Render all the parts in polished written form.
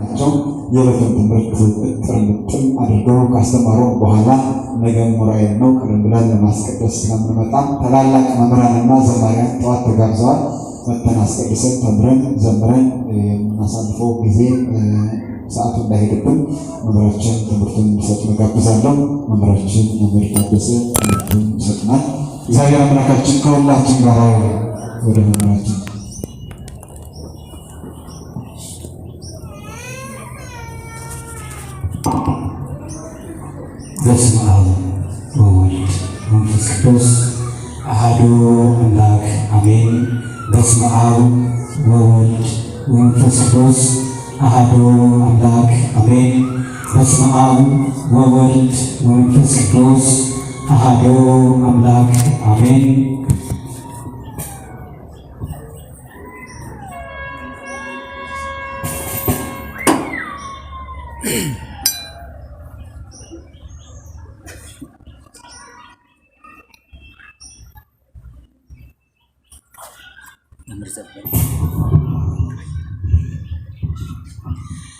ናቸው። የዕለቱን ትምህርት ጥርምጥም አድርገው ካስተማሩ በኋላ ነገ ሙራዬን ነው ቀደም ብለን ለማስቀደስ ስለምንመጣ ታላላቅ መምህራንና ዘማሪያን ጠዋት ተጋብዘዋል። መተን አስቀድሰን ተምረን ዘምረን የምናሳልፈው ጊዜ ሰዓቱ እንዳይሄድብን መምህራችን ትምህርቱን እንዲሰጥ መጋብዛለሁ። መምህራችን መምህር ታደሰ ትምህርቱን ይሰጥናል። እግዚአብሔር አምላካችን ከሁላችን ጋር ወደ መምህራችን በስመ አብ ወወልድ ወመንፈስ ቅዱስ አሐዱ አምላክ አሜን። በስመ አብ ወወልድ ወመንፈስ ቅዱስ አሐዱ አምላክ አሜን። በስመ አብ ወወልድ ወመንፈስ ቅዱስ አሐዱ አምላክ አሜን።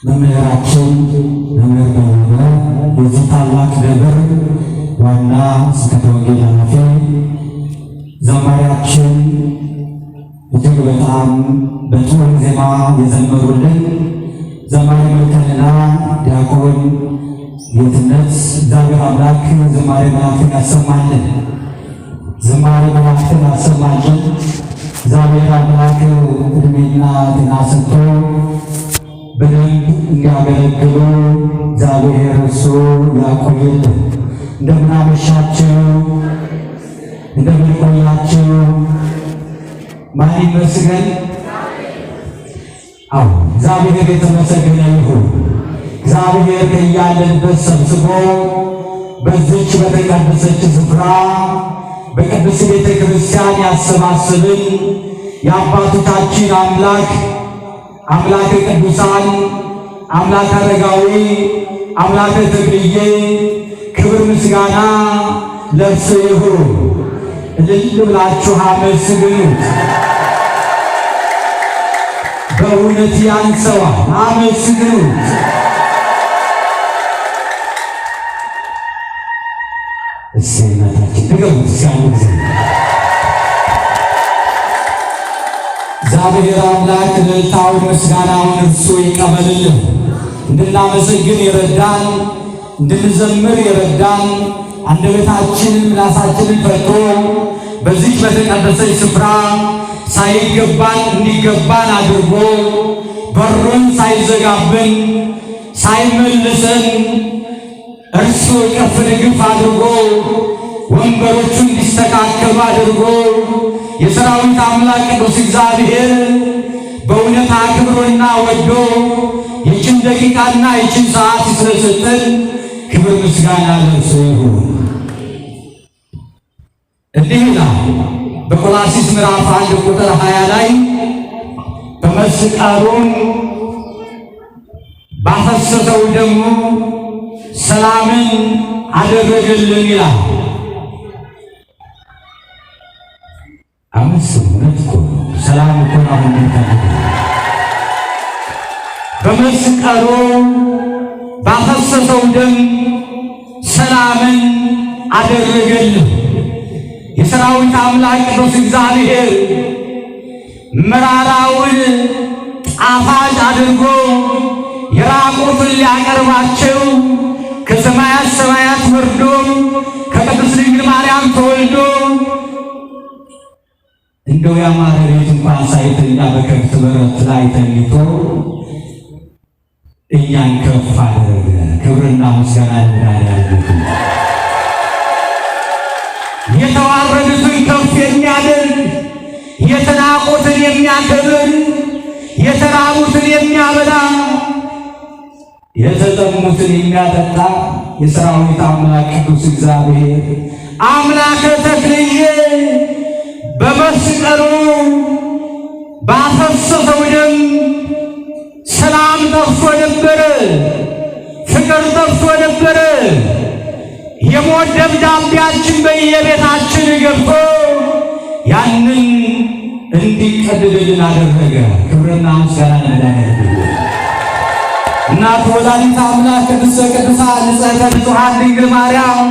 መምህራችን መምህር ደበበ የዚህ ታላቅ ደብር ዋና ስብከተ ወንጌል ኃላፊ፣ ዘማሪያችን እጅግ በጣም በጥሩ ዜማ የዘመሩልን ዘማሪ መልከንና ዲያቆን ጌትነት እግዚአብሔር አምላክ ዝማሬ መላእክትን ያሰማልን፣ ዝማሬ መላእክትን ያሰማልን። እግዚአብሔር አምላክ ዕድሜና ጤና ሰጥቶ በደንብ እንዲያገለግሉ እግዚአብሔር እሱ ያቆይልን። እንደምን አመሻችሁ፣ እንደምን ቆያችሁ? ማን ይመስገን? አዎ እግዚአብሔር የተመሰገነ ይሁን። እግዚአብሔር ከያለንበት ሰብስቦ በዚች በተቀደሰች ስፍራ በቅድስት ቤተ ክርስቲያን ያሰባስብን የአባቶቻችን አምላክ አምላከ ቅዱሳን አምላከ አረጋዊ አምላከ ተክልዬ ክብር ምስጋና ለእርሱ ይሁን። እልል ብላችሁ አመስግኑት። በእውነት ያንሰዋል። አመስግኑት። እሰይነታችን ድገሙት ሲያሉ ጊዜ እግዚአብሔር አምላክ እልልታውን ምስጋናውን እርሱ ይቀበልልን። እንድናመሰግን ይረዳን፣ እንድንዘምር ይረዳን። አንደበታችንን ምላሳችንን ፈቶ በዚህ በተቀደሰች ስፍራ ሳይገባን እንዲገባን አድርጎ በሩን ሳይዘጋብን ሳይመልሰን እርሱ ከፍ ድግፍ አድርጎ ወንበሮቹ እንዲስተካከሉ አድርጎ የሰራዊት አምላክ ቅዱስ እግዚአብሔር በእውነት አክብሮና ወዶ ይችን ደቂቃና ይችን ሰዓት ስለሰጠን ክብር ምስጋና ለእርሱ ይሁን። እንዲህ ይላል በቆላስይስ ምዕራፍ 1 ቁጥር 20 ላይ በመስቀሉም ባፈሰሰው ደሙ ሰላምን አደረገልን ይላል። እውነት እኮ ሰላም እኮ አሁን በመስቀሉ ባፈሰሰው ደም ሰላምን አደረገልን። የሰራዊት አምላክ ቅዱስ እግዚአብሔር መራራውን ጣፋጭ አድርጎ የራቁትን ሊያቀርባቸው ከሰማያት ሰማያት ወርዶ ከቅድስት ድንግል ማርያም ተወልዶ እንደው ያማረ ቤት እንኳን ሳይተኛ በከብት በረት ላይ ተኝቶ እኛን ከፍ አደረገ። ክብርና ምስጋና ለእግዚአብሔር። የተዋረዱትን ከፍ የሚያደርግ የተናቁትን የሚያከብር የተራቡትን የሚያበላ የተጠሙትን የሚያጠጣ የሰራዊት አምላክ ቅዱስ እግዚአብሔር አምላከ ተክልዬ በመስቀሉ ባፈሰሰው ደም ሰላም ጠፍቶ ነበረ፣ ፍቅር ጠፍቶ ነበረ። የሞት ደብዳቤያችን በየቤታችን ገብቶ ያንን እንዲቀደድልን አደረገ። ክብርና ምስጋና ለእግዚአብሔር። እናቱ ወላዲተ አምላክ ቅድስተ ቅዱሳን ንጽሕተ ንጹሐን ድንግል ማርያም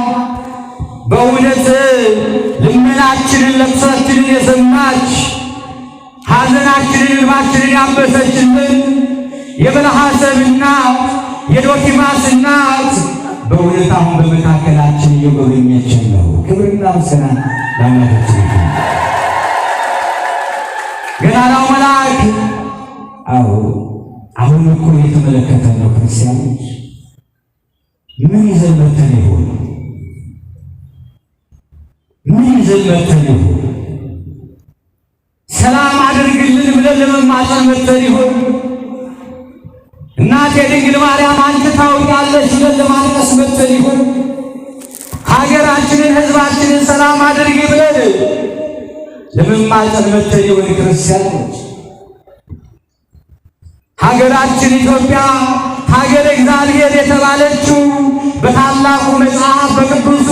በእውነት ልመናችንን ለቅሷችንን የሰማች ሐዘናችንን እንባችንን ያበሰችልን የበረሃ ሰብና የዶኪማስ እናት በእውነት አሁን በመካከላችን እየጎበኘችን ነው። ክብርና ምስጋና ለአምላካችን ይሁን። ገናናው መልአክ አሁን እኮ የተመለከተ ነው። ክርስቲያኖች ምን ይዘን መተን ይሆን? ምን ይዘን መተን ይሆን? ሰላም አድርግልን ብለን ለመማፀን መተን ይሆን? እናቴ ድንግል ማርያም አንቺ ታውቂያለሽ ብለን ለማልቀስ መተን ይሆን? ሀገራችንን ሕዝባችንን ሰላም አድርጊ ብለን ለመማፀን መተን ይሆን? ክርስቲያኖች ሀገራችን ኢትዮጵያ ሀገረ እግዚአብሔር የተባለችው በታላቁ መጽሐፍ በቅዱሱ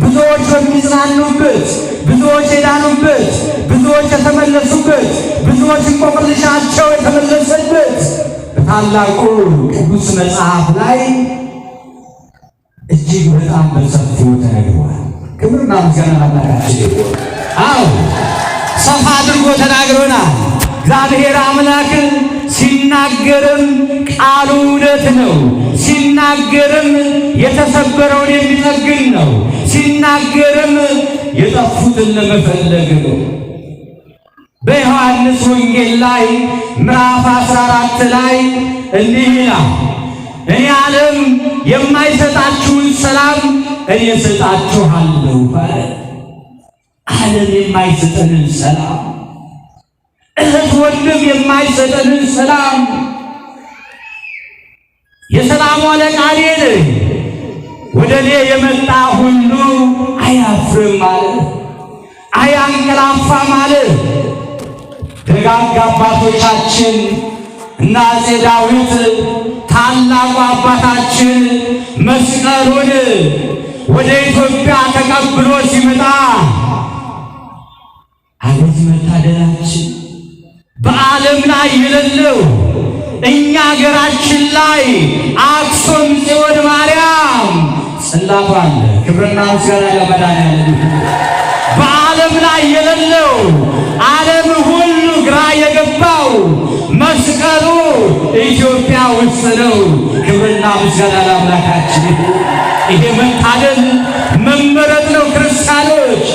ብዙዎች የሚጽናኑበት፣ ብዙዎች የዳኑበት፣ ብዙዎች የተመለሱበት፣ ብዙዎች እንቆቅልሻቸው የተመለሰበት በታላቁ ቅዱስ መጽሐፍ ላይ እጅግ በጣም በሰፊው ተነግሯል። ክብርና ምስጋና ለአምላካችን ይሁን። ሰፋ አድርጎ ተናግሮናል። እግዚአብሔር አምላክ ሲናገርም ቃሉ እውነት ነው። ሲናገርም የተሰበረውን የሚጠግን ነው። ሲናገርም የጠፉትን ለመፈለግ ነው። በዮሐንስ ወንጌል ላይ ምዕራፍ 14 ላይ እንዲህ ይላል፣ እኔ ዓለም የማይሰጣችሁን ሰላም እኔ እሰጣችኋለሁ ባለ። ዓለም የማይሰጠንን ሰላም፣ እህት ወንድም የማይሰጠንን ሰላም፣ የሰላሙ አለቃ እኔ ነኝ፣ ወደ እኔ የመጣ ሁሉ አያፍርም አለ፣ አያንቀላፋም አለ። ደጋግ አባቶቻችን እና አፄ ዳዊት ታላቁ አባታችን መስቀሉን ወደ ኢትዮጵያ ተቀብሎ ሲመጣ አቤት መታደላችን! በዓለም ላይ የሌለው እኛ ሀገራችን ላይ አክሱም ጽዮን ማርያም ጽላቷ አለ። ክብርና ምስጋና ለመድኃኒዓለም። በዓለም ላይ የሌለው ዓለም ሁሉ ግራ የገባው መስቀሉ ኢትዮጵያ ውስጥ ነው። ክብርና ምስጋና ለአምላካችን። ይሄ መታደል መመረጥ ነው። ክርስቲያኖች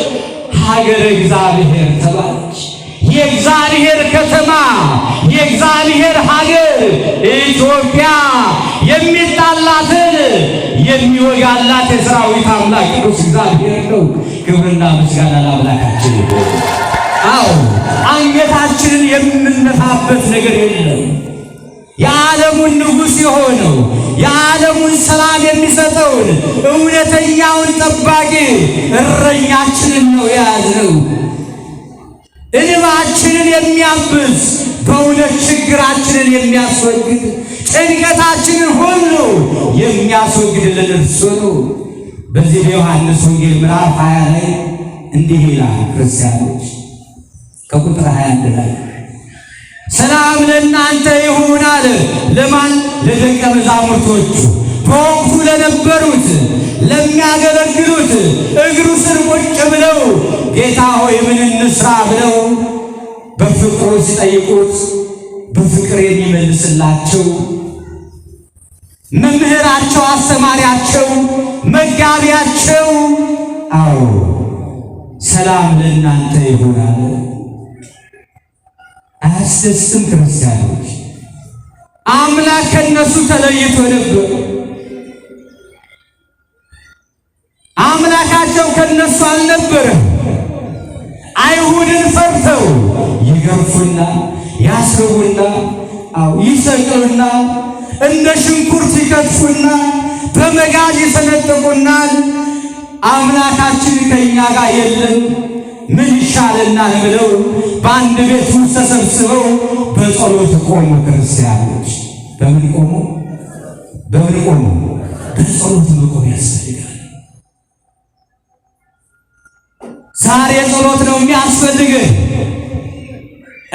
ሀገረ እግዚአብሔር ተባለች። የእግዚአብሔር ከተማ፣ የእግዚአብሔር ሀገር ኢትዮጵያ የሚጣላትን የሚወጋላት የሰራዊት አምላክ ቅዱስ እግዚአብሔር ነው። ክብርና ምስጋና ለአምላካችን ይሁን። አንገታችንን የምንነፋበት ነገር የለም። የዓለሙን ንጉሥ የሆነው የዓለሙን ሰላም የሚሰጠውን እውነተኛውን ጠባቂ እረኛችንን ነው የያዝነው። እንባችንን የሚያብስ በእውነት ችግራችንን የሚያስወግድ ጭንቀታችንን ሁሉ የሚያስወግድልን እርሱ ነው። በዚህ በዮሐንስ ወንጌል ምዕራፍ 20 ላይ እንዲህ ይላል። ክርስቲያኖች ከቁጥር 21 ላይ ሰላም ለእናንተ ይሁን አለ። ለማን? ለደቀ መዛሙርቶቹ፣ በወቅቱ ለነበሩት ለሚያገለግሉት እግሩ ስር ቁጭ ብለው ጌታ ሆይ ምን እንስራ ብለው በፍቅሩ ሲጠይቁት በፍቅር የሚመልስላቸው መምህራቸው፣ አስተማሪያቸው፣ መጋቢያቸው ሰላም ለእናንተ ይሁን አለ። አያስደስትም? ክርስቲያኖች አምላክ ከነሱ ተለይቶ ነበር። አምላካቸው ከነሱ አልነበረም። አይሁድን ፈርተው ይገርፉና ያስሩና ይሰቅሉና እንደ ሽንኩርት ይከትፉና በመጋዝ ይሰነጥቁናል። አምላካችን ከእኛ ጋር የለም ምን ይሻለናል ብለው በአንድ ቤት ውስጥ ተሰብስበው በጸሎት ቆሙ። ክርስቲያኖች በምን ቆሙ? በምን ቆሙ? በጸሎት መቆም ያስፈልጋል። ዛሬ ጸሎት ነው የሚያስፈልገን።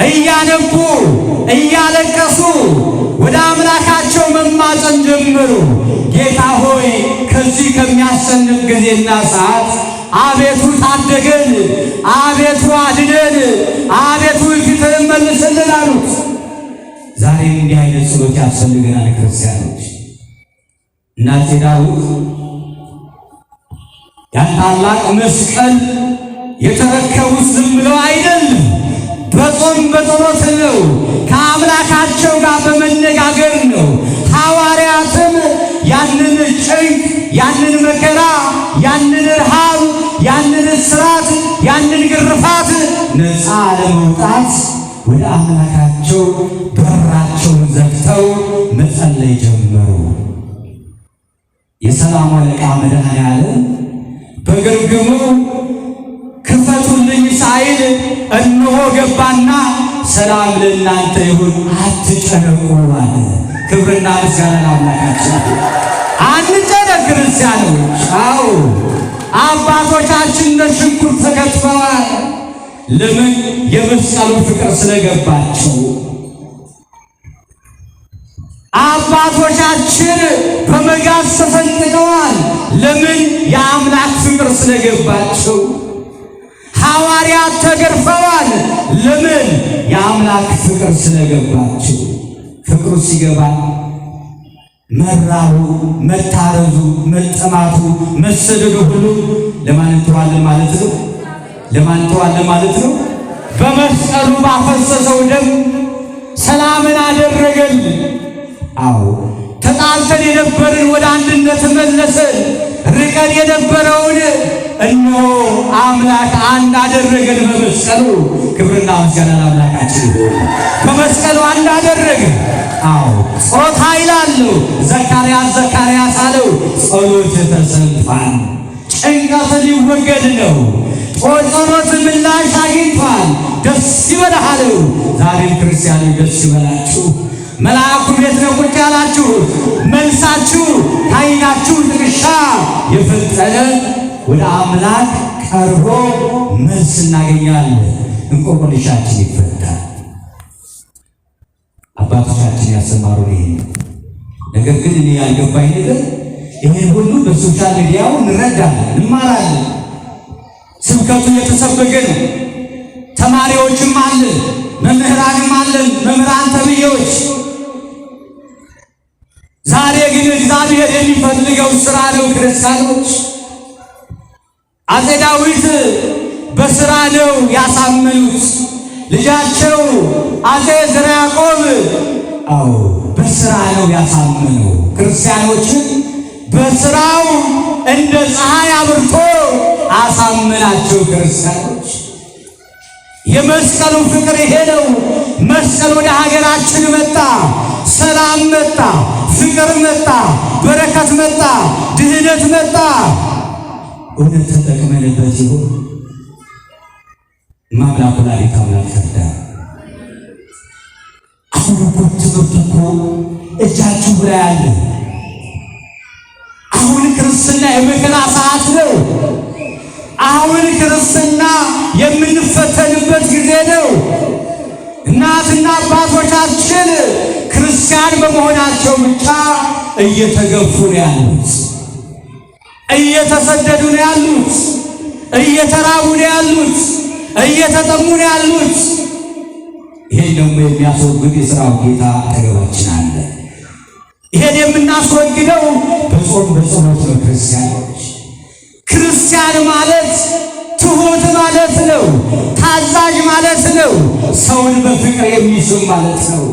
እያነቡ እያለቀሱ ወደ አምላክ ጀመሩ። ጌታ ሆይ ከዚህ ከሚያስጨንቅ ጊዜና ሰዓት አቤቱ ታደገን፣ አቤቱ አድነን፣ አቤቱ ፊትህን መልስልን አሉት። ዛሬም እንዲህ አይነት ጸሎት ያስፈልገናል ክርስቲያኖች። እናቴ ዳዊት ያን ታላቅ መስቀል የተረከቡት ዝም ብለው አይደለም፣ በጾም በጸሎት ነው፣ ከአምላካቸው ጋር በመነጋገር ነው። ሐዋርያትም ያንን ጭንቅ፣ ያንን መከራ፣ ያንን ረሃብ፣ ያንን እስራት፣ ያንን ግርፋት ነፃ ለመውጣት ወደ አምላካቸው በራቸውን ዘግተው መጸለይ ጀመሩ። የሰላም አለቃ መድኃኔዓለም በግርግሙ ክፈቱልኝ ሳይል እነሆ ገባና ሰላም ለእናንተ ይሁን አትጨነቁ አለ። ክብርና ምስጋና ለአምላካችን። አንጨነቅ ክርስቲያኖች። አዎ አባቶቻችን እንደ ሽንኩርት ተከትፈዋል። ለምን? የመስቀሉ ፍቅር ስለገባቸው። አባቶቻችን በመጋዝ ተፈንጥቀዋል። ለምን? የአምላክ ፍቅር ስለገባቸው። ሐዋርያት ተገርፈዋል። ለምን? የአምላክ ፍቅር ስለገባቸው። ፍቅሩ ሲገባ መራቡ፣ መታረዙ፣ መጠማቱ፣ መሰደዱ ሁሉ ለማን እንተዋለን ማለት ነው? ለማን እንተዋለን ማለት ነው? በመስቀሉ ባፈሰሰው ደም ሰላምን አደረገን። አዎ ተጣልተን የነበርን ወደ አንድነት መለሰን። ርቀን የነበረውን እነሆ አምላክ አንድ አደረገን በመስቀሉ። ክብርና ምስጋና ለአምላካችን። በመስቀሉ አንድ አደረገን። አዎ ጾታ ይላሉ ዘካርያስ አለው ጸሎት ተሰምቷል፣ ጭንቀት ሊወገድ ነው፣ ጸሎት ምላሽ አግኝቷል፣ ደስ ይበልህ አለው። ዛሬም ክርስቲያኖች ደስ ይበላችሁ። መልአኩ ቤት ነው ቁጭ ያላችሁ፣ መልሳችሁ ከዓይናችሁ ጥቅሻ የፈጠነ ወደ አምላክ ቀርቦ መልስ እናገኛለን። እንቆቅልሻችን ይፈታል። አባቶቻችን ያስተማሩን ይሄ። ነገር ግን እኔ ያልገባኝ ነገር ይሄን ሁሉ በሶሻል ሚዲያው እንረዳለን፣ እንማራለን። ስብከቱ የተሰበከ ነው። ተማሪዎችም አለን፣ መምህራንም አለን፣ መምህራን ተብዬዎች። ዛሬ ግን እግዚአብሔር የሚፈልገው ስራ ነው ክርስቲያኖች። አፄ ዳዊት በስራ ነው ያሳመኑት ልጃቸው አፄ ዘርዓ ያዕቆብ። አዎ በስራ ነው ያሳመነው። ክርስቲያኖችን በስራው እንደ ፀሐይ አብርቶ አሳመናቸው። ክርስቲያኖች የመስቀሉ ፍቅር ይሄ ነው። መስቀል ወደ ሀገራችን መጣ፣ ሰላም መጣ፣ ፍቅር መጣ፣ በረከት መጣ፣ ድህነት መጣ። እውነት ተጠቅመንበት ይሆን? ማምላክ ወላዲተ አምላክ ፈርዳ። አሁን እኮ ትምህርት እኮ እጃችሁ ላይ አለ። አሁን ክርስትና የመከራ ሰዓት ነው። አሁን ክርስትና የምንፈተንበት ጊዜ ነው። እናትና አባቶቻችን ክርስቲያን በመሆናቸው ብቻ እየተገፉ ነው ያሉት፣ እየተሰደዱ ነው ያሉት፣ እየተራቡ ነው ያሉት፣ እየተጠሙ ነው ያሉት። ይሄን ደግሞ የሚያስወግድ የሥራው ጌታ አጠገባችን አለ። ይሄን የምናስወግደው በጾም በጸሎት ነው። ክርስቲያኖች ክርስቲያን ማለት ትሁት ማለት ነው፣ ታዛዥ ማለት ነው፣ ሰውን በፍቅር የሚስብ ማለት ነው።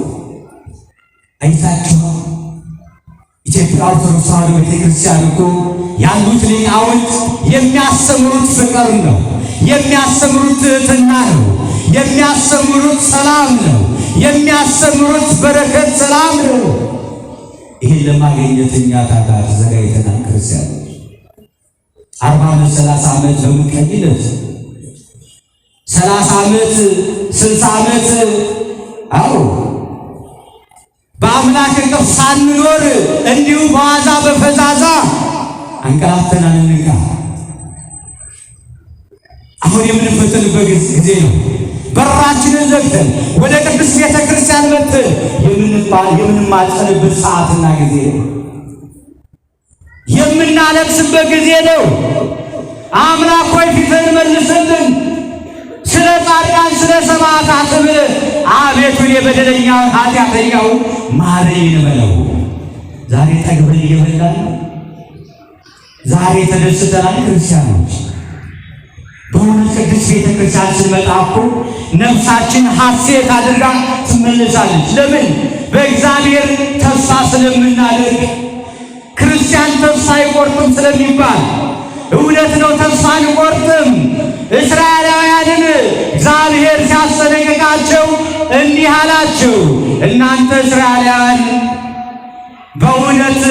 አይታችሁ ኢትዮጵያ ኦርቶዶክስ ተዋሕዶ ቤተክርስቲያን እኮ ያሉት ሊቃውንት የሚያስተምሩት ፍቅር ነው፣ የሚያስተምሩት ትህትና ነው፣ የሚያስተምሩት ሰላም ነው፣ የሚያስተምሩት በረከት ሰላም ነው። ይህን ለማግኘት እኛ ታዲያ ተዘጋጅተናል። ክርስቲያኖች 40 ዓመት 30 ዓመት በምንቀይለት 30 ዓመት 60 ዓመት አዎ በአምላክ እቅፍ ሳንኖር እንዲሁ በዋዛ በፈዛዛ አንቀላፍተናል። እንንቃ። አሁን የምንፈተንበት ጊዜ ነው። በራችንን ዘግተን ወደ ቅዱስ ቤተ ክርስቲያን መጥተን የምንማጸንበት ሰዓትና ጊዜ ነው። የምናለቅስበት ጊዜ ነው። አምላክ ሆይ ፊትህን መልስልን፣ ስለ ጻድቃን ስለ ሰማዕታት ብለህ አቤቱ የበደለኛውን ኃጢአተኛው ማረኝ እንበለው። ዛሬ ጠግበን እየበላን ነው። ዛሬ ተደስተናል ክርስቲያኖች። በእውነት ቅድስት ቤተ ክርስቲያን ስንመጣ እኮ ነፍሳችን ሐሴት አድርጋ ትመለሳለች። ለምን? በእግዚአብሔር ተስፋ ስለምናደርግ። ክርስቲያን ተስፋ አይቆርጥም ስለሚባል እውነት ነው፣ ተስፋ አንቆርጥም። እስራኤላውያንን እግዚአብሔር ሲያስጠነቅቃቸው እንዲህ አላቸው፣ እናንተ እስራኤላውያን በእውነት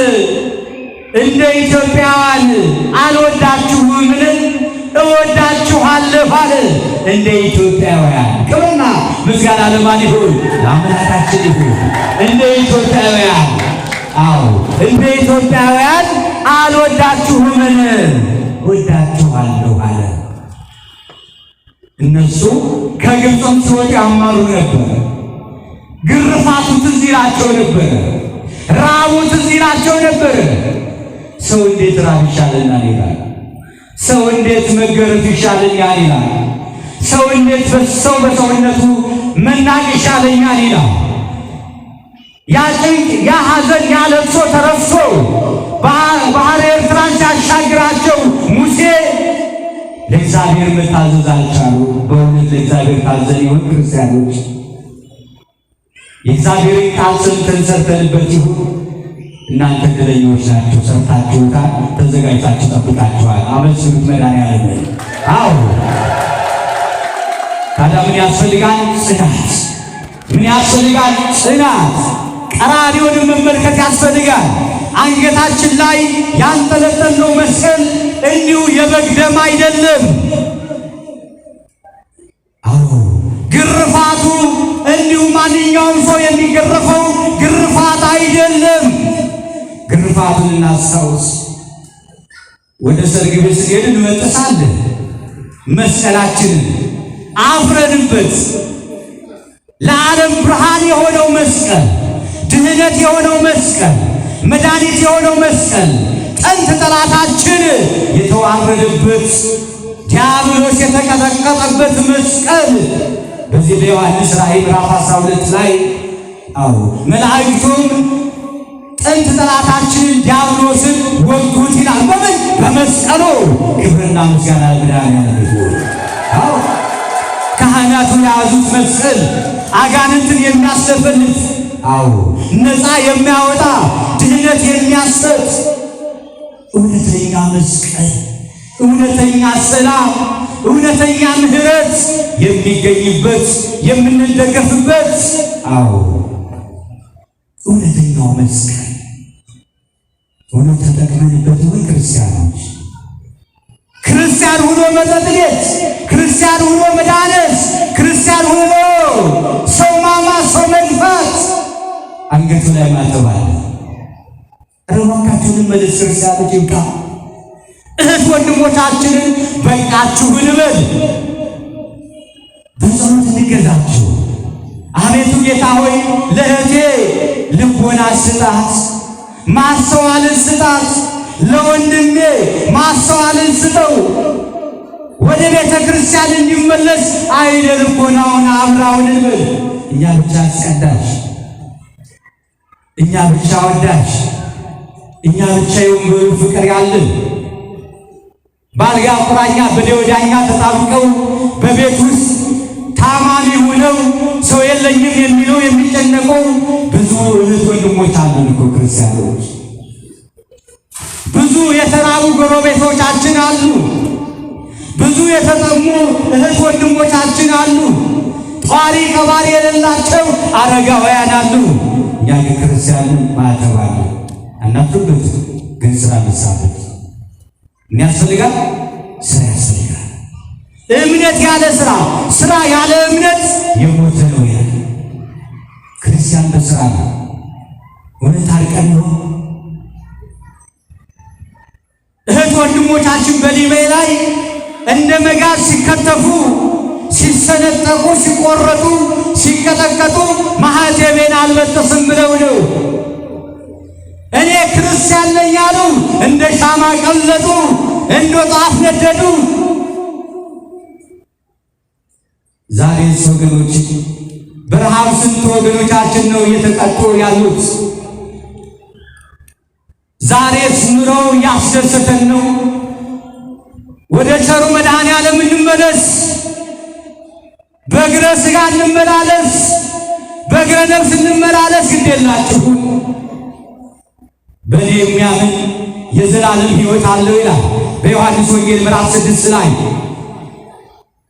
እንደ ኢትዮጵያውያን አልወዳችሁምን? እወዳችኋለሁ አለ። እንደ ኢትዮጵያውያን ክብርና ምስጋና ለማን ይሁን? ለአምላካችን ይሁን። እንደ ኢትዮጵያውያን እንደ ኢትዮጵያውያን አልወዳችሁምን? ወዳችኋለሁ አለ። እነሱ ከግብፅም ሲወጡ ያማሩ ነበር። ግርፋቱ ትዝ ይላቸው ነበር። ራቡ ትዝ ይላቸው ነበር። ሰው እንዴት ራብ ይሻለኛል ይላል። ሰው እንዴት መገረፍ ይሻለኛል ይላል። ሰው እንዴት ሰው በሰውነቱ መናቅ ይሻለኛል ይላል። ያ ጭንቅ፣ ያ ሐዘን፣ ያ ለቅሶ ተረፍቶ ባህረ ኤርትራን ሲያሻግራቸው ሙሴ ለእግዚአብሔር መታዘዝ አልቻሉ። በእውነት ለእግዚአብሔር ታዘን ይሆን ክርስቲያኖች? የእግዚአብሔርን ቃል ሰምተን ሰርተንበት ይሁን? እናንተ ዕድለኞች ናችሁ። ሰርታችሁታል፣ ተዘጋጅታችሁ ጠብቃችኋል። አመስግኑት መድኃኒዓለምን። ታዲያ ምን ያስፈልጋል? ጽናት። ምን ያስፈልጋል? ጽናት። ቀራንዮውን መመልከት ያስፈልጋል። አንገታችን ላይ ያንጠለጠልነው መስቀል እንዲሁ የበግ ደም አይደለም። ግርፋቱ እንዲሁ ማንኛውም ሰው የሚገረፈው ግርፋት አይደለም። ግርፋቱን እናስታውስ። ወደ ሰርግ ቤት ስንሄድ እንመጥሳለን። መስቀላችንን አፍረንበት ለዓለም ብርሃን የሆነው መስቀል፣ ድህነት የሆነው መስቀል፣ መድኃኒት የሆነው መስቀል፣ ጥንት ጠላታችን የተዋረደበት ዲያብሎስ የተቀጠቀጠበት መስቀል በዚህ በዮሐንስ ራእይ ምዕራፍ 12 ላይ መላእክቱም ጥንት ጠላታችንን ዲያብሎስን ወጉት ይላል። በምን? በመስቀሉ። ክብርና ምስጋና ለመድኃኒዓለም ይሁን። ካህናቱ የያዙት መስቀል አጋንንትን የሚያስለፈልፍ ነፃ የሚያወጣ ድህነት የሚያሰጥ እውነተኛ መስቀል፣ እውነተኛ ሰላም፣ እውነተኛ ምሕረት የሚገኝበት የምንደገፍበት እውነተኛው መስቀል እውነት ተጠቅመንበት ይሆን ክርስቲያኖች? ክርስቲያን ሆኖ መጠጥ ቤት፣ ክርስቲያን ሆኖ መዳነስ፣ ክርስቲያን ሆኖ ሰው ማማት፣ ሰው መግፋት፣ አንገቱ ላይ ማተባለ ረዋካችሁን መልስ ክርስቲያኖች ይብቃ። እህት ወንድሞቻችንን በቃችሁ እንበል። በጸሎት እንገዛችሁ። አቤቱ ጌታ ሆይ ለእህቴ ልቦና ስጣት፣ ማስተዋልን ስጣት። ለወንድሜ ማስተዋልን ስጠው። ወደ ቤተ ክርስቲያን እንዲመለስ አይነ ልቦናውን አብራውን እንበል። እኛ ብቻ አስቀዳሽ፣ እኛ ብቻ ወዳሽ፣ እኛ ብቻ የወንበሩ ፍቅር ያለን ባልጋ ቁራኛ በደወዳኛ ተጣብቀው በቤት ውስጥ ታማሚ ሆነው ሰው የለኝም የሚለው የሚጨነቀው ብዙ እህት ወንድሞች አሉን እኮ ክርስቲያኖች። ብዙ የተራቡ ጎረቤቶቻችን አሉ። ብዙ የተጠሙ እህት ወንድሞቻችን አሉ። ጧሪ ቀባሪ የሌላቸው አረጋውያን አሉ። እኛ ክርስቲያንን ማተባለ አናፍርበት፣ ግን ስራ መሳበት ምን ያስፈልጋል? ስራ ያስፈልጋል። እምነት ያለ ስራ፣ ስራ ያለ እምነት የሞተ ነው። ያ ክርስቲያን በስራ ነው። እውነት አርቀን ነው። እህት ወንድሞቻችን በሊቢያ ላይ እንደ መጋዝ ሲከተፉ፣ ሲሰነጠቁ፣ ሲቆረጡ፣ ሲቀጠቀጡ ማኅተቤን አልበጠስም ብለው ነው። እኔ ክርስቲያን ነኝ ያሉ እንደ ሻማ ቀለጡ፣ እንደ ጧፍ ነደዱ። ዛሬስ ወገኖች በረሃብ ስንት ወገኖቻችን ነው እየተቀጡ ያሉት? ዛሬስ ኑሮ ያስደሰተን ነው? ወደ ቸሩ መድኃኔዓለም እንመለስ። በእግረ ሥጋ እንመላለስ፣ በእግረ ነፍስ እንመላለስ። ግድ የላችሁ በእኔ የሚያምን የዘላለም ሕይወት አለው ይላል በዮሐንስ ወንጌል ምዕራፍ 6 ላይ።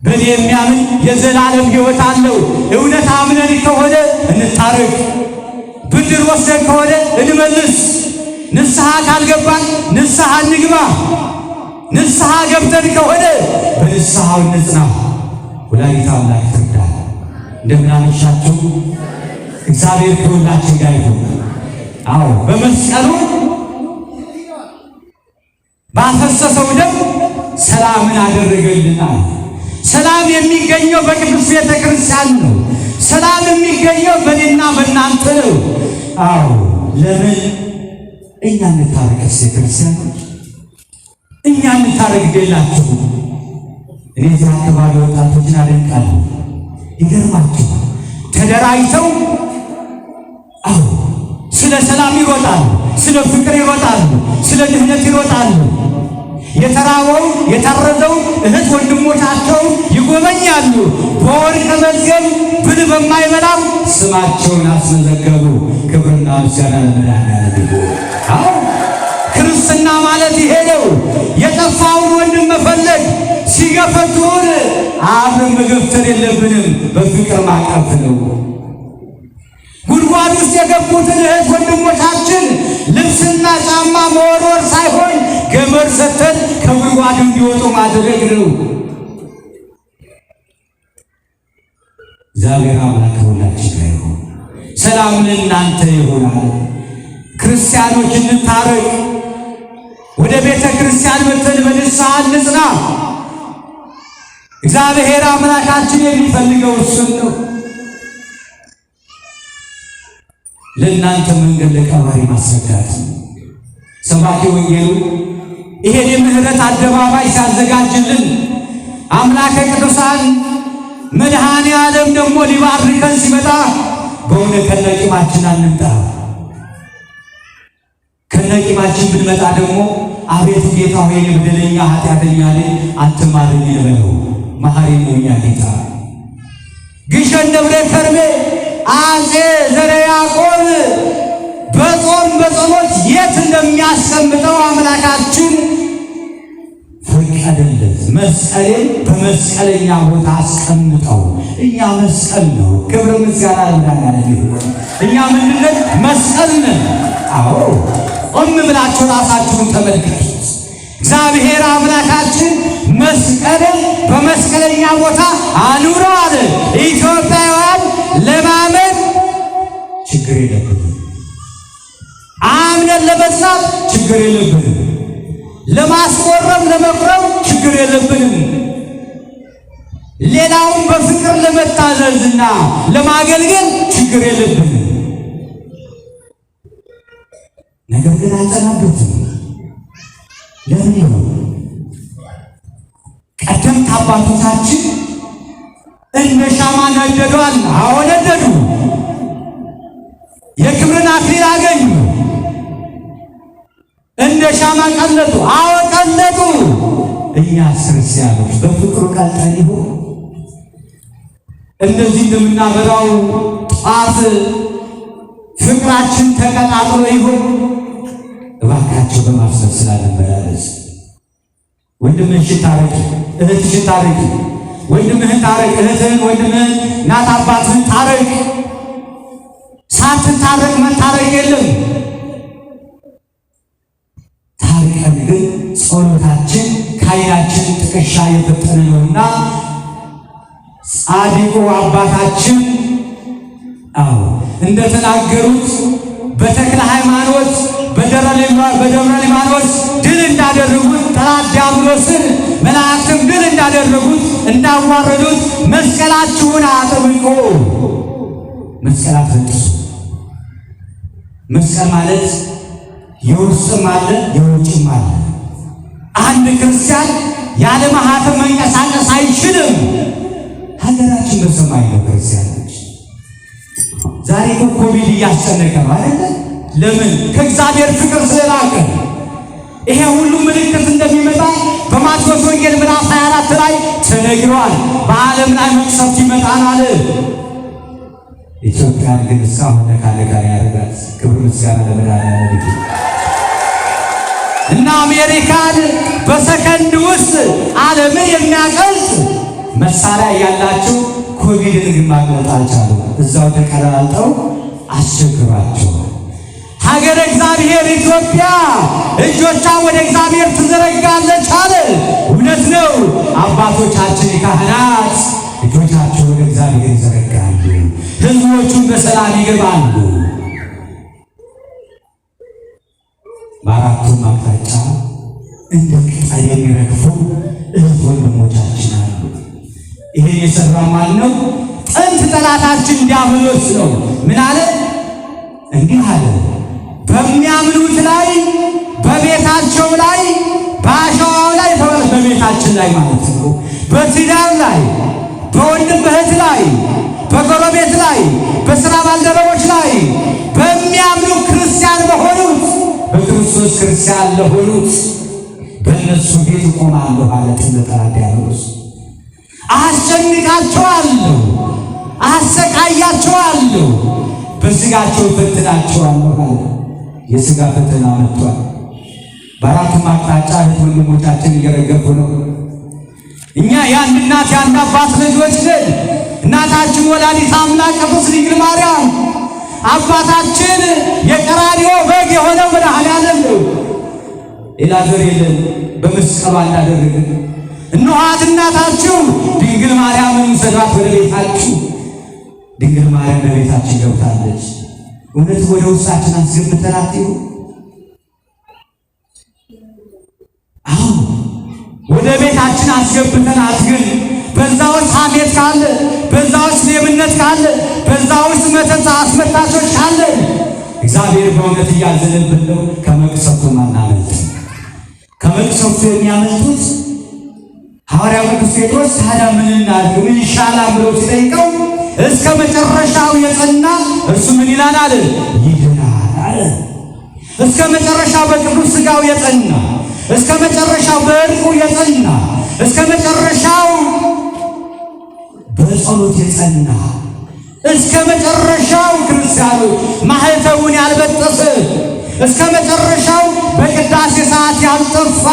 በእኔ የሚያምን የዘላለም ሕይወት አለው። እውነት አምነን ከሆነ እንታረቅ፣ ብድር ወስደን ከሆነ እንመልስ። ንስሐ ካልገባን ንስሐ እንግባ። ንስሐ ገብተን ከሆነ በንስሐው እንጽና። ወላዲተ አምላክ ትርዳን። እንደምን አመሻችሁ። እግዚአብሔር ከሁላችን ጋር ይሁን። አዎ በመስቀሉ ባፈሰሰው ደም ሰላምን አደረገልናል። ሰላም የሚገኘው በቅዱስ ቤተ ክርስቲያን ነው። ሰላም የሚገኘው በእኔና በእናንተ ነው። አዎ ለምን እኛ እንታረቅስ? ክርስቲያኖች እኛ እንታረቅ ገላችሁ። እኔ እዚህ አካባቢ ወጣቶችን አደንቃለሁ። ይገርማችኋል፣ ተደራጅተው አዎ ስለ ሰላም ይሮጣሉ፣ ስለ ፍቅር ይሮጣሉ፣ ስለ ድህነት ይሮጣሉ። የተራበው የታረዘው እህት ወንድሞቻቸው ይጎበኛሉ። በወርቅ መዝገብ ብል በማይበላው ስማቸውን አስመዘገቡ። ክብርና ምስጋና ለመድኃኔዓለም ይሁን። አዎ ክርስትና ማለት ይሄ ነው። የጠፋውን ወንድም መፈለግ። ሲገፈቱን አብረን መገፍተር የለብንም፣ በፍቅር ማቀፍ ነው። ጉድጓድ ውስጥ የገቡትን እህት ወንድሞቻችን ልብስና ጫማ መወርወር ሳይሆን ገመድ ሰተን ከጉድጓድ እንዲወጡ ማድረግ ነው። እግዚአብሔር አምላክ ከሁላችን ጋር ይሁን። ሰላም ለእናንተ ይሆናል። ክርስቲያኖች እንታረቅ። ወደ ቤተ ክርስቲያን መጥተን በንስሐ እንጽና። እግዚአብሔር አምላካችን የሚፈልገው እሱን ነው። ለእናንተ መንገድ ለቀባሪ ማስረዳት ነው። ሰባኪ ወንጌሉ ይሄን የምህረት አደባባይ ሲያዘጋጅልን አምላከ ቅዱሳን መድኃኔዓለም ደግሞ ሊባርከን ሲመጣ በእውነት ከነቂማችን አንምጣ። ከነቂማችን ብንመጣ ደግሞ አቤቱ ጌታ ሆይ በደለኛ ኃጢአተኛ ነኝ አትማረኝ እንበለው። መሐሪ ነው እኛ ጌታ። ግሸን ደብረ ከርቤ አፄ ዘርዓ ያዕቆብ በጾም በጸሎት የት እንደሚያስቀምጠው አምላካችን ፈቀደለት። መስቀሌን በመስቀለኛ ቦታ አስቀምጠው። እኛ መስቀል ነው። ክብር ምስጋና ለመድኃኔዓለም ይሁን። እኛ ምንድነው? መስቀል ነን። አዎ ቆም ብላችሁ ራሳችሁን ተመልከቱ። እግዚአብሔር አምላካችን መስቀልን በመስቀለኛ ቦታ አኑረው አለ። ኢትዮጵያውያን ለማመን ችግር የለብንም። አምነን ለመጽናት ችግር የለብንም። ለማስቆረብ ለመቁረብ ችግር የለብንም። ሌላውን በፍቅር ለመታዘዝና ለማገልገል ችግር የለብንም። ነገር ግን አልጸናበትም። ለምን ነው? ቀደምት አባቶቻችን እንደ ሻማ ነደዷል። አዎ ነደዱ። የክብርን አክሊል አገኙ። እንደ ሻማ ቀለጡ። አዎ ቀለጡ። እኛ ክርስቲያኖች በፍቅሩ ቀልጠን ይሆን? እንደዚህ እንደምናበራው ጧፍ ፍቅራችን ተቀጣጥሎ ይሆን? እባካቸው በማፍሰስ ስላለመላለስ ወንድምህን ታረቂ፣ እህትሽን ታረቂ። ወንድምህን ታረቅ፣ እህትህን፣ ወንድምህን፣ እናት አባትህን ታረቅ። ሳትታረቅ መታረቅ የለም። ታርቀን ግን ጸሎታችን ከዓይናችን ጥቅሻ የፈጠነ ነውና ጻድቁ አባታችን አዎ እንደተናገሩት በተክለ ሃይማኖት በደብረ ሊባኖስ ድል እንዳደረጉት ጠላት ዲያብሎስን መላእክትም ድል እንዳደረጉት እንዳዋረዱት መስቀላችሁን አጥብቁ። መስቀል አትበጥሱ። መስቀል ማለት የውስጥም አለ የውጭም አለ። አንድ ክርስቲያን ያለ ማህተም መንቀሳቀስ አይችልም። ሀገራችን በሰማይ ነው ክርስቲያኖች። ዛሬ ኮቪድ እያስጨነቀ ነው አይደል? ለምን? ከእግዚአብሔር ፍቅር ስለራቀ። ይሄ ሁሉ ምልክት እንደሚመጣ በማቴዎስ ወንጌል ምዕራፍ 24 ላይ ተነግሯል። በዓለም ላይ መቅሰፍት ይመጣል አለ። ኢትዮጵያን ግን እስካሁን ነካነካ ያደረጋት ክብር ምስጋና ለመድኃኒዓለም ይሁን። እና አሜሪካን በሰከንድ ውስጥ ዓለምን የሚያቀልጥ መሳሪያ ያላቸው ኮቪድን ግን ማቅለጥ አልቻሉም። እዛው ተቀላልጠው አስቸግሯቸዋል። ሀገረ እግዚአብሔር ኢትዮጵያ እጆቿ ወደ እግዚአብሔር ትዘረጋለች አለ። እውነት ነው። አባቶቻችን ካህናት እጆቻቸው ወደ እግዚአብሔር ይዘረጋሉ፣ ሕዝቦቹን በሰላም ይገባሉ። በአራቱም አቅጣጫ እንደ ቅጠል የሚረግፉ እህት ወንድሞቻችን አሉ። ይሄን የሰራ ማን ነው? ጥንት ጠላታችን ዲያብሎስ ነው። ምን አለ? እንዲህ አለ፣ በሚያምኑት ላይ በቤታቸው ላይ በአሸዋው ላይ በቤታችን ላይ ማለት ነው፣ በትዳር ላይ በወንድም እህት ላይ በጎረቤት ላይ በሥራ ባልደረቦች ላይ በሚያምኑ ክርስቲያን በሆኑት በክርስቶስ ክርስቲያን ለሆኑት በእነሱ ቤት እቆማለሁ አለ። ጠላት ዲያብሎስ አስጨንቃቸዋለሁ፣ አሰቃያቸዋለሁ፣ በሥጋቸው እፈትናቸዋለሁ አለ። የሥጋ ፈተና መጥቷል። በአራቱም አቅጣጫ እህት ወንድሞቻችን እየረገፉ ነው። እኛ የአንድ እናት የአንድ አባት ልጆች ነን። እናታችን ወላዲተ አምላክ ቅድስት ድንግል ማርያም፣ አባታችን የቀራንዮ በግ የሆነው መድኃኔዓለም ነው። ሌላ ዘር የለን። በመስቀሉ እንዳደረግን እነኋት እናታችሁ ድንግል ማርያምን ውሰዷት ወደ ቤታችሁ። ድንግል ማርያም በቤታችን ገብታለች። እውነት ወደ ውስጣችን አስገብተናት ይሁን? አሁን ወደ ቤታችን አስገብተናት፣ ግን በዛ ውስጥ ሐሜት ካለ፣ በዛ ውስጥ ሌብነት ካለ፣ በዛ ውስጥ መተት አስመታቾች ካለ እግዚአብሔር በእውነት እያዘነብን ነው። ከመቅሰፍቱ ማናመልጥ። ከመቅሰፍቱ የሚያመልጡት ሐዋርያው ቅዱስ ጴጥሮስ ታዲያ ምን እናድርግ ምን ይሻላል ብሎ ሲጠይቀው እስከ መጨረሻው የጸና እርሱ ምን ይላል አለ? ይድናል አለ። እስከ መጨረሻው በቅዱስ ሥጋው የጸና፣ እስከ መጨረሻው በዕርቁ የጸና፣ እስከ መጨረሻው በጸሎት የጸና፣ እስከ መጨረሻው ክርስቲያኖች ማህተቡን ያልበጠሰ፣ እስከ መጨረሻው በቅዳሴ ሰዓት ያልጠፋ፣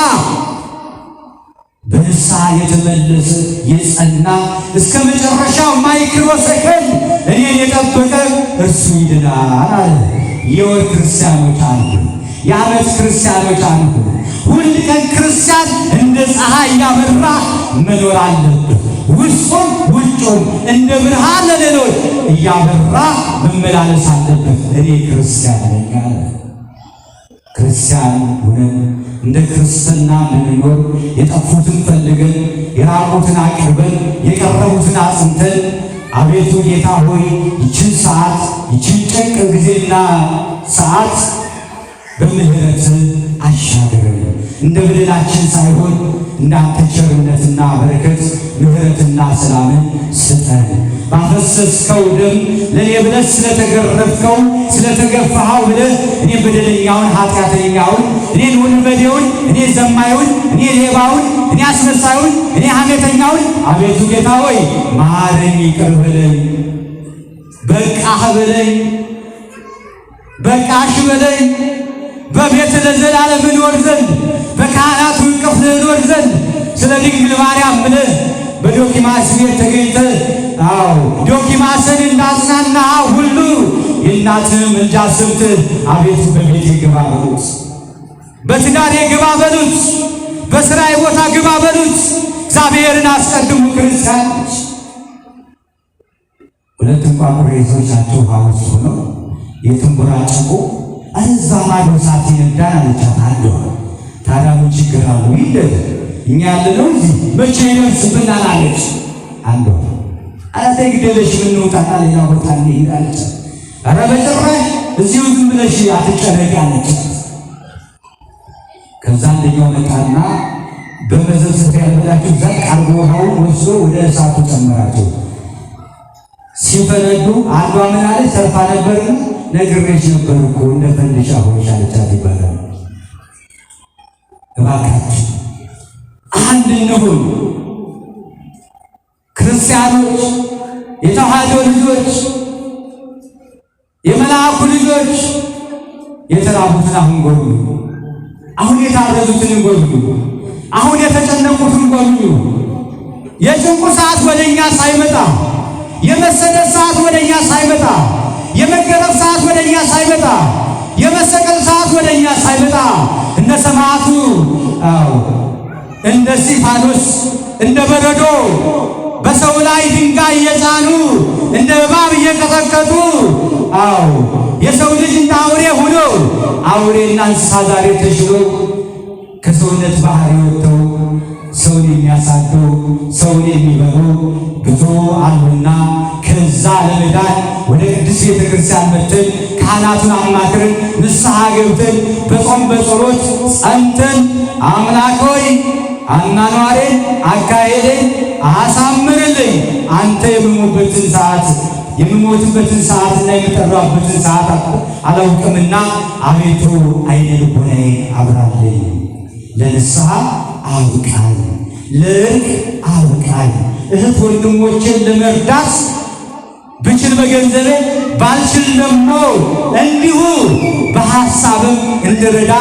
በንስሐ የተመለሰ የጸና፣ እስከ መጨረሻው ማይክሮ ሰከንድ እኔን የጠበቀ እርሱ ይድናል አለ። የወር ክርስቲያኖች አሉ፣ የዓመት ክርስቲያኖች አሉ። ሁል ቀን ክርስቲያን እንደ ፀሐይ ያበራ መኖር አለበት። ውስጡም ውጩም እንደ ብርሃን ለሌሎች እያበራ መመላለስ አለበት። እኔ ክርስቲያን ነኝ አለ። ክርስቲያን ሆነን እንደ ክርስትና እንድንኖር የጠፉትን ፈልገን የራቁትን አቅርበን የቀረቡትን አጽንተን አቤቱ ጌታ ሆይ ይችን ሰዓት ይችን ጭንቅ ጊዜና ሰዓት በምህረት አሻግረን፣ እንደ በደላችን ሳይሆን እንዳንተ ቸርነትና በረከት ምህረትና ሰላምን ስጠን። ባፈሰስከው ደም ለእኔ ብለህ ስለተገረፍከው ስለተገፋኸው ብለህ እኔ በደለኛውን ኃጢአተኛውን እኔን ወንበዴውን እኔ ዘማዩን እኔ ሌባውን እኔ አስመሳዩን እኔ ሐሜተኛውን አቤቱ ጌታ ሆይ ማረኝ፣ ይቅር በለኝ፣ በቃህ በለኝ፣ በቃሽ በለኝ። በቤት ለዘላለም እንኖር ዘንድ በካህናቱ እቅፍ እንኖር ዘንድ ስለ ድንግል ማርያም ብለህ በዶኪማስ ቤት ተገኝተህ ዶኪማስን እንዳጽናና ሁሉ የእናትህም ምልጃ ሰምተህ አቤቱ በቤቴ ግባ በሉት፣ በትዳሬ ግባ በሉት፣ በሥራዬ ቦታ ግባ በሉት። እግዚአብሔርን አስቀድሙ ክርስቲያኖች። ሁለት እንኳን ሬሶቻቸው ውስጥ ሆነው የተንቦራጨቁ እዛ ማዶ እሳት ይነዳል አለቻት አንዷ። ታዲያ ምን ችግር አለው? ይደግ እኛ ያለነው እዚህ መቼ ይደርስብናል አለች አንዷ። አላተ ግደለሽ ምን እንውጣና ሌላ ቦታ እንሄድ አለቻት። ኧረ በጭራሽ እዚሁ ዝም ብለሽ አትጨነቂ አለቻት። ኃይለኛው መጣና በመዘብሰፊያ ያበላችሁ ዘቅ አድርጎ ውሃውን ወስዶ ወደ እሳቱ ጨመራቸው። ሲፈነዱ አንዷ ምን አለች? ተርፋ ነበር ነግሬሽ ነበር እኮ እንደ ፈንዲሻ ሆነሽ አለቻት ይባላል። እባካችሁ አንድ እንሁን ክርስቲያኖች፣ የተዋህዶ ልጆች፣ የመልአኩ ልጆች። የተራቡትን አሁን ጎብኙ። አሁን የታረዙትን ጎብኙ። አሁን የተጨነቁትን ጎብኙ። የጭንቁ ሰዓት ወደኛ ሳይመጣ፣ የመሰደድ ሰዓት ወደኛ ሳይመጣ፣ የመገረፍ ሰዓት ወደኛ ሳይመጣ፣ የመሰቀል ሰዓት ወደኛ ሳይመጣ እነ ሰማዕቱ እንደ እስጢፋኖስ እንደ በረዶ በሰው ላይ ድንጋይ እየጫኑ እንደ እባብ እየቀጠቀጡ የሰው ልጅ እንደ አውሬ ሆኖ አውሬና እንስሳ ዛሬ ተሽሎ ከሰውነት ባህሪ ወጥተው ሰውን የሚያሳዱ ሰውን የሚበሉ ብዙ አሉና ከዛ ለመዳን ወደ ቅድስት ቤተ ክርስቲያን መጥተን ካህናቱን አማክረን ንስሐ ገብተን በጾም በጸሎት ጸንተን አምላክ ሆይ አኗኗሬን አካሄዴን አሳምርልኝ፣ አንተ የምሞትበትን ሰዓትና የምጠራበትን ሰዓት አላውቅምና አቤቱ ዓይነ ልቦናዬን አብራልኝ፣ ለንስሐ አብቃኝ፣ ለእርቅ አብቃኝ። እህት ወንድሞችን ለመርዳት ብችል በገንዘቤ ባልችል ደግሞ እንዲሁ በሐሳብም እንድረዳ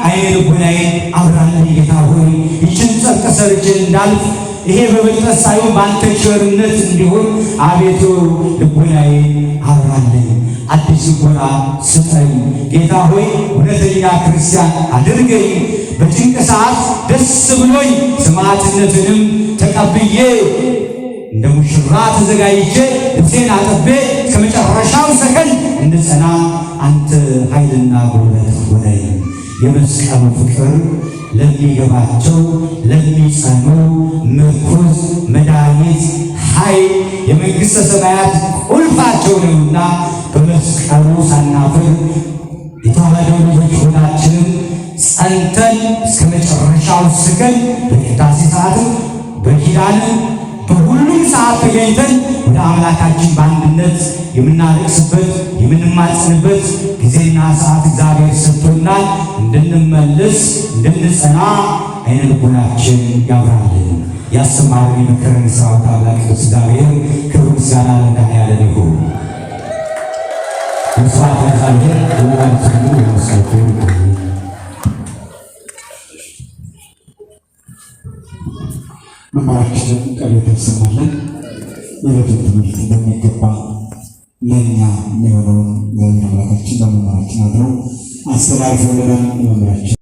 ዓይነ ልቦናዬን አብራልኝ። ጌታ ሆይ ይችን ጸድቅ ሰርቼ እንዳልፍ ይሄ በብልጠት ሳይሆን በአንተ ቸርነት እንዲሆን አቤቱ ልቦናዬን አብራልኝ፣ አዲስ ልቦና ስጠኝ። ጌታ ሆይ እውነተኛ ክርስቲያን አድርገኝ። በጭንቅ ሰዓት ደስ ብሎኝ ሰማዕትነትንም ተቀብዬ እንደ ሙሽራ ተዘጋጅቼ ልብሴን አጥቤ ከመጨረሻው ሰከንድ እንድጸና አንተ ኃይልና ጉልበት ሆነኝ። የመስቀሉ ፍቅር ለሚገባቸው ለሚጸኑ ምርኩዝ መድኃኒት ኃይል የመንግሥተ ሰማያት ቁልፋቸው ነውና በመስቀሉ ሳናፍር የተዋህዶ ልጆች ሆናችንን ጸንተን እስከ መጨረሻው ሰከንድ በቅዳሴ ሰዓትም በኪዳንም በሁሉም ሰዓት ተገኝተን ወደ አምላካችን በአንድነት የምናለቅስበት የምንማጽንበት ጊዜና ሰዓት እግዚአብሔር ሰጥቶናል። እንድንመለስ እንድንጸና ዓይነ ልቦናችን ያብራልን። ያስተማረን የመከረን የሠራዊት አምላክ ቅዱስ እግዚአብሔር ክብር ምስጋና ለእግዚአብሔር ይሁን። ስብሐት ለእግዚአብሔር ወለወላዲቱ ድንግል ወለመስቀሉ ክቡር። መምህራችንን ቃል ተሰማለን። የዕለቱን ትምህርት በሚገባ ለእኛ የሚሆነውን እግዚአብሔር አምላካችን በመምህራችን አድረው አስተላልፎልናል። መምህራችን